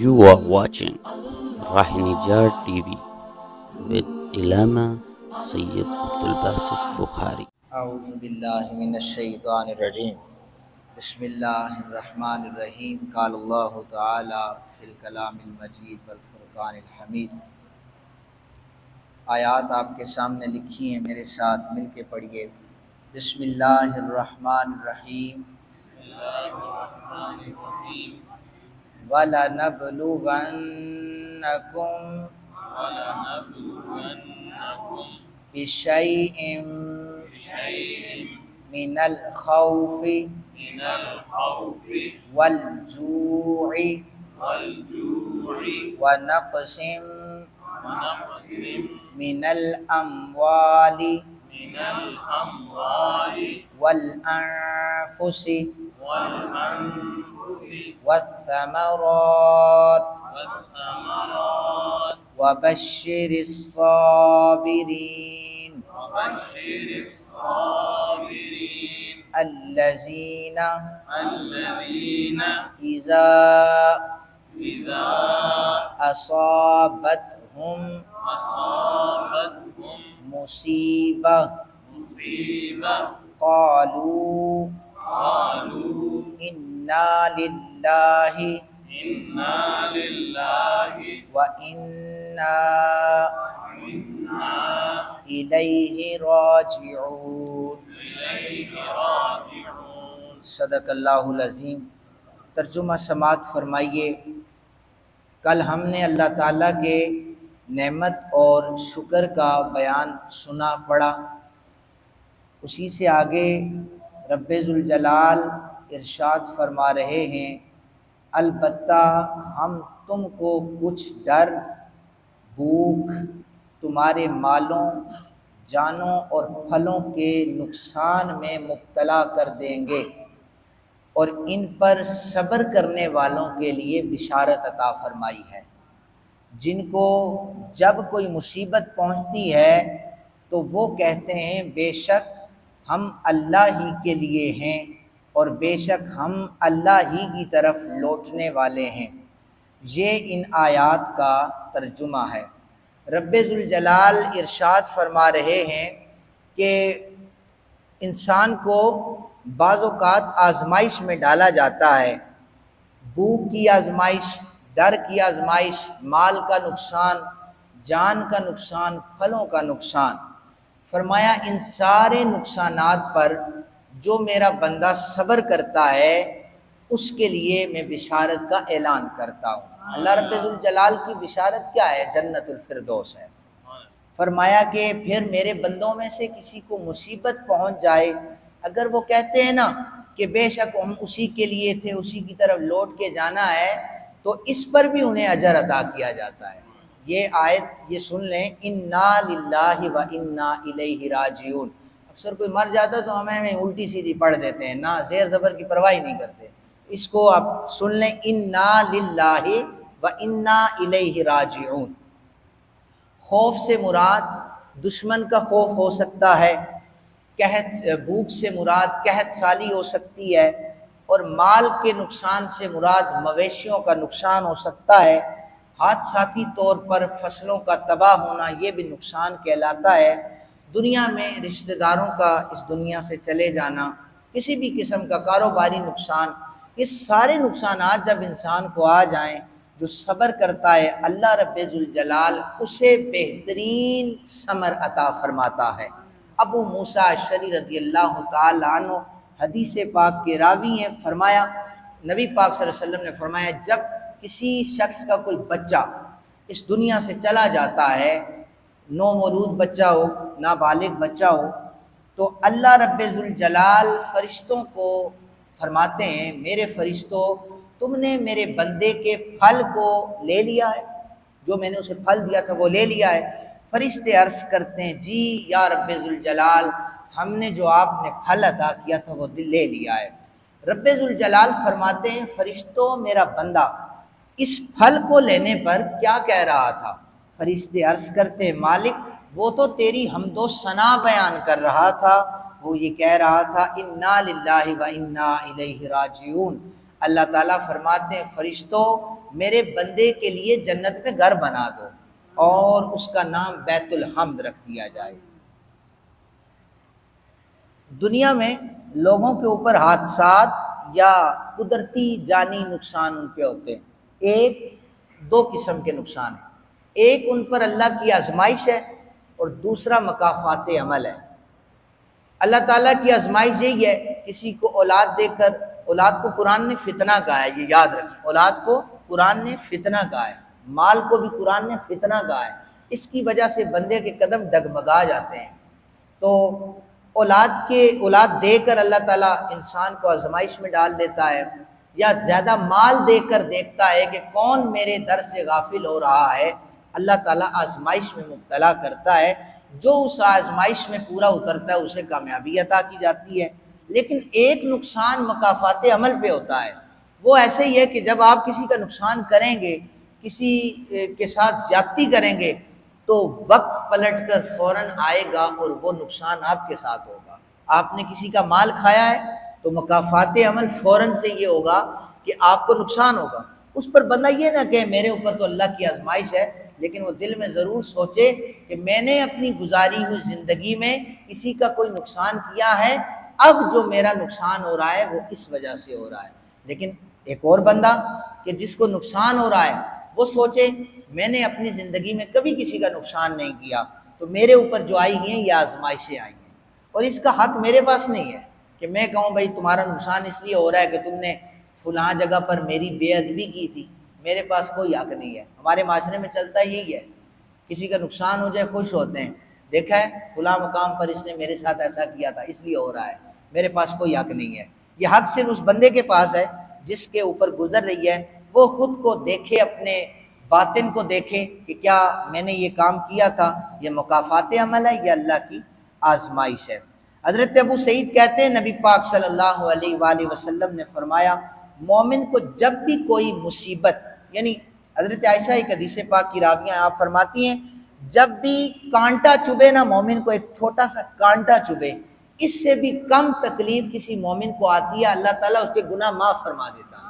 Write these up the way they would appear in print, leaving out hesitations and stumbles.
You are watching Rahinijar TV with Ilama Sayyid Abdul Basit Bukhari. اعوذ باللہ من الشیطان الرجیم بسم اللہ الرحمن الرحیم قال اللہ تعالی فی الکلام المجید والفرقان الحمید۔ آیات آپ کے سامنے لکھی ہیں، میرے ساتھ مل کے پڑھیے۔ بسم اللہ الرحمن الرحیم وَلَنَبْلُوَنَّكُمْ بِشَيْءٍ من الخوف والجوع ونقص من الأموال والأنفس والثمرات وبشر الصابرين الذين إذا أصابتهم مصيبة قالوا إنا لله وإنا إليه راجعون۔ صدق اللہ العظیم۔ ترجمہ سماعت فرمائیے۔ کل ہم نے اللہ تعالیٰ کے نعمت اور شکر کا بیان سنا پڑا، اسی سے آگے رب ذوالجلال ارشاد فرما رہے ہیں، البتہ ہم تم کو کچھ ڈر، بھوک، تمہارے مالوں، جانوں اور پھلوں کے نقصان میں مبتلا کر دیں گے، اور ان پر صبر کرنے والوں کے لیے بشارت عطا فرمائی ہے۔ جن کو جب کوئی مصیبت پہنچتی ہے تو وہ کہتے ہیں بے شک ہم اللہ ہی کے لیے ہیں اور بے شک ہم اللہ ہی کی طرف لوٹنے والے ہیں۔ یہ ان آیات کا ترجمہ ہے۔ رب ذوالجلال ارشاد فرما رہے ہیں کہ انسان کو بعض اوقات آزمائش میں ڈالا جاتا ہے، بھوک کی آزمائش، ڈر کی آزمائش، مال کا نقصان، جان کا نقصان، پھلوں کا نقصان۔ فرمایا ان سارے نقصانات پر جو میرا بندہ صبر کرتا ہے اس کے لیے میں بشارت کا اعلان کرتا ہوں۔ اللہ رب ذوالجلال کی بشارت کیا ہے؟ جنت الفردوس ہے۔ فرمایا کہ پھر میرے بندوں میں سے کسی کو مصیبت پہنچ جائے، اگر وہ کہتے ہیں نا کہ بے شک ہم اسی کے لیے تھے، اسی کی طرف لوٹ کے جانا ہے، تو اس پر بھی انہیں اجر عطا کیا جاتا ہے۔ یہ آیت یہ سن لیں، انا للہ و انا الیہ راجعون۔ اکثر کوئی مر جاتا تو ہمیں الٹی سیدھی پڑھ دیتے ہیں، نہ زیر زبر کی پرواہ نہیں کرتے۔ اس کو آپ سن لیں، انا للہ و انا الیہ راجعون۔ خوف سے مراد دشمن کا خوف ہو سکتا ہے، بھوک سے مراد قحط سالی ہو سکتی ہے، اور مال کے نقصان سے مراد مویشیوں کا نقصان ہو سکتا ہے۔ حادثاتی طور پر فصلوں کا تباہ ہونا یہ بھی نقصان کہلاتا ہے۔ دنیا میں رشتہ داروں کا اس دنیا سے چلے جانا، کسی بھی قسم کا کاروباری نقصان، یہ سارے نقصانات جب انسان کو آ جائیں، جو صبر کرتا ہے اللہ رب ذوالجلال اسے بہترین ثمر عطا فرماتا ہے۔ ابو موسیٰ اشعری رضی اللہ تعالی عنہ حدیث پاک کے راوی ہیں، فرمایا نبی پاک صلی اللہ علیہ وسلم نے فرمایا جب کسی شخص کا کوئی بچہ اس دنیا سے چلا جاتا ہے، نومولود بچہ ہو، نابالغ بچہ ہو، تو اللہ رب ذوالجلال فرشتوں کو فرماتے ہیں، میرے فرشتوں تم نے میرے بندے کے پھل کو لے لیا ہے، جو میں نے اسے پھل دیا تھا وہ لے لیا ہے۔ فرشتے عرض کرتے ہیں جی یا رب ذوالجلال ہم نے جو آپ نے پھل عطا کیا تھا وہ لے لیا ہے۔ رب ذوالجلال فرماتے ہیں فرشتوں میرا بندہ اس پھل کو لینے پر کیا کہہ رہا تھا؟ فرشتے عرض کرتے ہیں مالک وہ تو تیری حمد و ثنا بیان کر رہا تھا، وہ یہ کہہ رہا تھا انا للہ و انا الیہ راجعون، اللہ تعالیٰ فرماتے ہیں فرشتوں میرے بندے کے لیے جنت میں گھر بنا دو اور اس کا نام بیت الحمد رکھ دیا جائے۔ دنیا میں لوگوں کے اوپر حادثات یا قدرتی جانی نقصان ان پہ ہوتے ہیں، ایک دو قسم کے نقصان ہیں، ایک ان پر اللہ کی آزمائش ہے اور دوسرا مکافات عمل ہے۔ اللہ تعالیٰ کی آزمائش یہی ہے، کسی کو اولاد دے کر، اولاد کو قرآن نے فتنہ کہا ہے، یہ یاد رکھیں، اولاد کو قرآن نے فتنہ کہا ہے، مال کو بھی قرآن نے فتنہ کہا ہے، اس کی وجہ سے بندے کے قدم ڈگمگا جاتے ہیں۔ تو اولاد دے کر اللہ تعالیٰ انسان کو آزمائش میں ڈال دیتا ہے، یا زیادہ مال دے کر دیکھتا ہے کہ کون میرے در سے غافل ہو رہا ہے، اللہ تعالیٰ آزمائش میں مبتلا کرتا ہے، جو اس آزمائش میں پورا اترتا ہے اسے کامیابی عطا کی جاتی ہے۔ لیکن ایک نقصان مکافات عمل پہ ہوتا ہے، وہ ایسے ہی ہے کہ جب آپ کسی کا نقصان کریں گے، کسی کے ساتھ زیادتی کریں گے، تو وقت پلٹ کر فوراً آئے گا اور وہ نقصان آپ کے ساتھ ہوگا۔ آپ نے کسی کا مال کھایا ہے تو مکافات عمل فوراً سے یہ ہوگا کہ آپ کو نقصان ہوگا۔ اس پر بندہ یہ نہ کہے میرے اوپر تو اللہ کی آزمائش ہے، لیکن وہ دل میں ضرور سوچے کہ میں نے اپنی گزاری ہوئی زندگی میں کسی کا کوئی نقصان کیا ہے، اب جو میرا نقصان ہو رہا ہے وہ اس وجہ سے ہو رہا ہے۔ لیکن ایک اور بندہ کہ جس کو نقصان ہو رہا ہے وہ سوچے میں نے اپنی زندگی میں کبھی کسی کا نقصان نہیں کیا، تو میرے اوپر جو آئی ہیں یہ آزمائشیں آئی ہیں، اور اس کا حق میرے پاس نہیں ہے کہ میں کہوں بھائی تمہارا نقصان اس لیے ہو رہا ہے کہ تم نے فلاں جگہ پر میری بے ادبی کی تھی، میرے پاس کوئی حق نہیں ہے۔ ہمارے معاشرے میں چلتا یہی ہے، کسی کا نقصان ہو جائے خوش ہوتے ہیں، دیکھا ہے فلاں مقام پر اس نے میرے ساتھ ایسا کیا تھا اس لیے ہو رہا ہے، میرے پاس کوئی حق نہیں ہے۔ یہ حق صرف اس بندے کے پاس ہے جس کے اوپر گزر رہی ہے، وہ خود کو دیکھے، اپنے باطن کو دیکھے کہ کیا میں نے یہ کام کیا تھا، یہ مکافات عمل ہے یا اللہ کی آزمائش ہے۔ حضرت ابو سعید کہتے ہیں نبی پاک صلی اللہ علیہ وآلہ وسلم نے فرمایا مومن کو جب بھی کوئی مصیبت، یعنی حضرت عائشہ ایک حدیث پاک کی راویہ ہیں، آپ فرماتی ہیں جب بھی کانٹا چبھے نا مومن کو، ایک چھوٹا سا کانٹا چبھے، اس سے بھی کم تکلیف کسی مومن کو آتی ہے، اللہ تعالیٰ اس کے گناہ معاف فرما دیتا ہے۔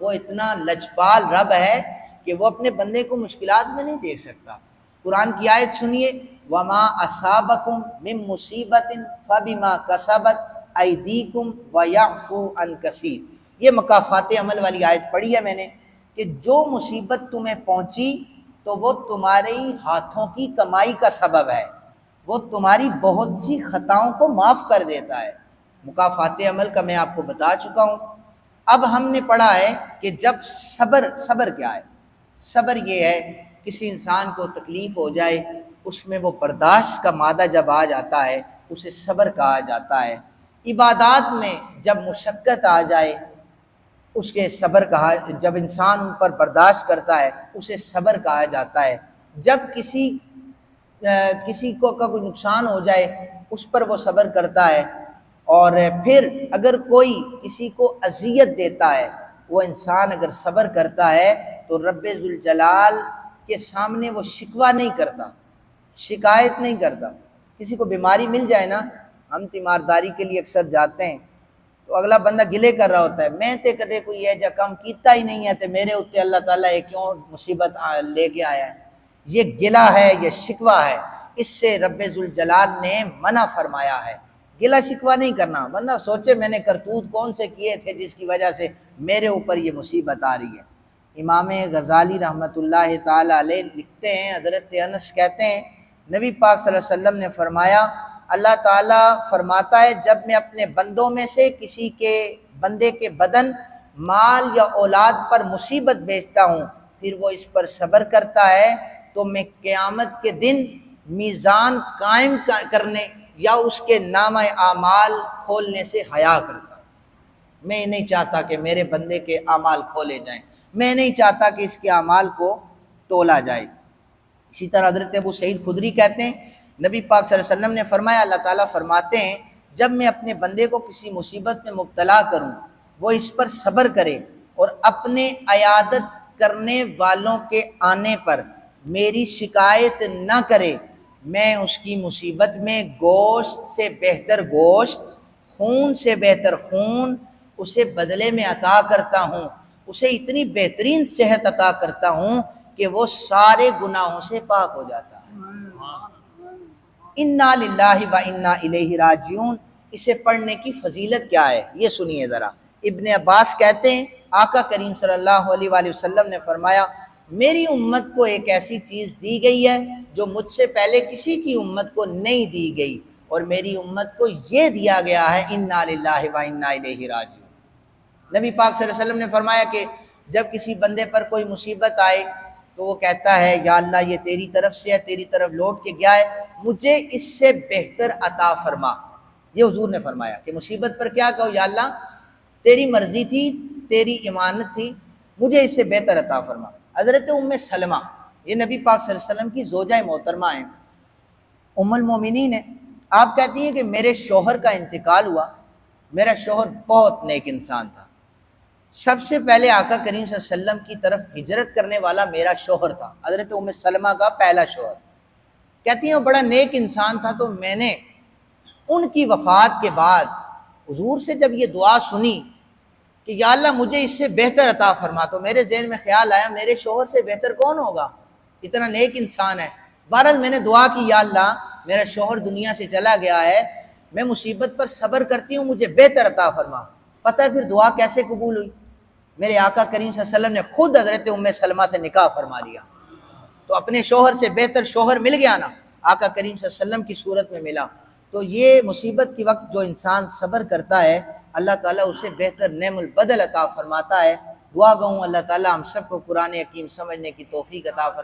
وہ اتنا لجپال رب ہے کہ وہ اپنے بندے کو مشکلات میں نہیں دیکھ سکتا۔ قرآن کی آیت سنیے وَمَا أَصَابَكُم مِّن مُّصِيبَةٍ فَبِمَا كَسَبَتْ أَيْدِيكُمْ وَيَعْفُو عَن كَثِيرٍ، یہ مکافات عمل والی آیت پڑھی ہے میں نے، کہ جو مصیبت تمہیں پہنچی تو وہ تمہارے ہاتھوں کی کمائی کا سبب ہے، وہ تمہاری بہت سی خطاؤں کو معاف کر دیتا ہے۔ مکافات عمل کا میں آپ کو بتا چکا ہوں۔ اب ہم نے پڑھا ہے کہ جب صبر کیا ہے؟ صبر یہ ہے کسی انسان کو تکلیف ہو جائے، اس میں وہ برداشت کا مادہ جب آ جاتا ہے اسے صبر کہا جاتا ہے۔ عبادات میں جب مشقت آ جائے اس کے صبر کہا، جب انسان ان پر برداشت کرتا ہے اسے صبر کہا جاتا ہے۔ جب کسی کو کا کوئی نقصان ہو جائے اس پر وہ صبر کرتا ہے، اور پھر اگر کوئی کسی کو اذیت دیتا ہے، وہ انسان اگر صبر کرتا ہے تو رب ذوالجلال کے سامنے وہ شکوہ نہیں کرتا، شکایت نہیں کرتا۔ کسی کو بیماری مل جائے نا، ہم تیمارداری کے لیے اکثر جاتے ہیں تو اگلا بندہ گلے کر رہا ہوتا ہے میں تے کدے کوئی یہ جا کام کیتا ہی نہیں ہے تے میرے اوتے اللہ تعالیٰ یہ کیوں مصیبت لے کے آیا ہے۔ یہ گلہ ہے، یہ شکوہ ہے، اس سے رب ذوالجلال نے منع فرمایا ہے۔ گلہ شکوہ نہیں کرنا، بندہ سوچے میں نے کرتوت کون سے کیے تھے جس کی وجہ سے میرے اوپر یہ مصیبت آ رہی ہے۔ امام غزالی رحمۃ اللہ تعالیٰ علیہ لکھتے ہیں، حضرت انس کہتے ہیں نبی پاک صلی اللہ علیہ وسلم نے فرمایا اللہ تعالیٰ فرماتا ہے جب میں اپنے بندوں میں سے کسی کے بندے کے بدن، مال یا اولاد پر مصیبت بھیجتا ہوں پھر وہ اس پر صبر کرتا ہے تو میں قیامت کے دن میزان قائم کرنے یا اس کے نامہ اعمال کھولنے سے حیا کرتا ہوں۔ میں نہیں چاہتا کہ میرے بندے کے اعمال کھولے جائیں، میں نہیں چاہتا کہ اس کے اعمال کو تولا جائے۔ اسی طرح حضرت ابو سعید خدری کہتے ہیں نبی پاک صلی اللہ علیہ وسلم نے فرمایا اللہ تعالیٰ فرماتے ہیں جب میں اپنے بندے کو کسی مصیبت میں مبتلا کروں وہ اس پر صبر کرے اور اپنے عیادت کرنے والوں کے آنے پر میری شکایت نہ کرے، میں اس کی مصیبت میں گوشت سے بہتر گوشت، خون سے بہتر خون، اسے بدلے میں عطا کرتا ہوں، اسے اتنی بہترین صحت عطا کرتا ہوں کہ وہ سارے گناہوں سے پاک ہو جاتا ہے۔ انا للہ و انا الیہ راجعون، اسے پڑھنے کی فضیلت کیا ہے یہ سنیے ذرا۔ ابن عباس کہتے ہیں آقا کریم صلی اللہ علیہ وآلہ وسلم نے فرمایا میری امت کو ایک ایسی چیز دی گئی ہے جو مجھ سے پہلے کسی کی امت کو نہیں دی گئی، اور میری امت کو یہ دیا گیا ہے انا للہ و انا الیہ راجعون۔ نبی پاک صلی اللہ علیہ وسلم نے فرمایا کہ جب کسی بندے پر کوئی مصیبت آئے تو وہ کہتا ہے یا اللہ یہ تیری طرف سے ہے، تیری طرف لوٹ کے گیا ہے، مجھے اس سے بہتر عطا فرما۔ یہ حضور نے فرمایا کہ مصیبت پر کیا کہو، یا اللہ تیری مرضی تھی، تیری امانت تھی، مجھے اس سے بہتر عطا فرما۔ حضرت ام سلمہ یہ نبی پاک صلی اللہ علیہ وسلم کی زوجہ محترمہ ہیں، ام المومنین ہیں۔ آپ کہتی ہیں کہ میرے شوہر کا انتقال ہوا، میرا شوہر بہت نیک انسان تھا، سب سے پہلے آقا کریم صلی اللہ علیہ وسلم کی طرف ہجرت کرنے والا میرا شوہر تھا، حضرت ام سلمہ کا پہلا شوہر۔ کہتی ہیں وہ بڑا نیک انسان تھا، تو میں نے ان کی وفات کے بعد حضور سے جب یہ دعا سنی کہ یا اللہ مجھے اس سے بہتر عطا فرما، تو میرے ذہن میں خیال آیا میرے شوہر سے بہتر کون ہوگا، اتنا نیک انسان ہے۔ بہرحال میں نے دعا کی یا اللہ میرا شوہر دنیا سے چلا گیا ہے، میں مصیبت پر صبر کرتی ہوں، مجھے بہتر عطا فرما۔ پتہ ہے پھر دعا کیسے قبول ہوئی؟ میرے آقا کریم صلی اللہ علیہ وسلم نے خود حضرت ام سلمہ سے نکاح فرما لیا، تو اپنے شوہر سے بہتر شوہر مل گیا نا، آقا کریم صلی اللہ علیہ وسلم کی صورت میں ملا۔ تو یہ مصیبت کے وقت جو انسان صبر کرتا ہے اللہ تعالیٰ اسے بہتر نعم البدل عطا فرماتا ہے۔ دعا گو اللہ تعالیٰ ہم سب کو قرآن حکیم سمجھنے کی توفیق عطا فرمائے۔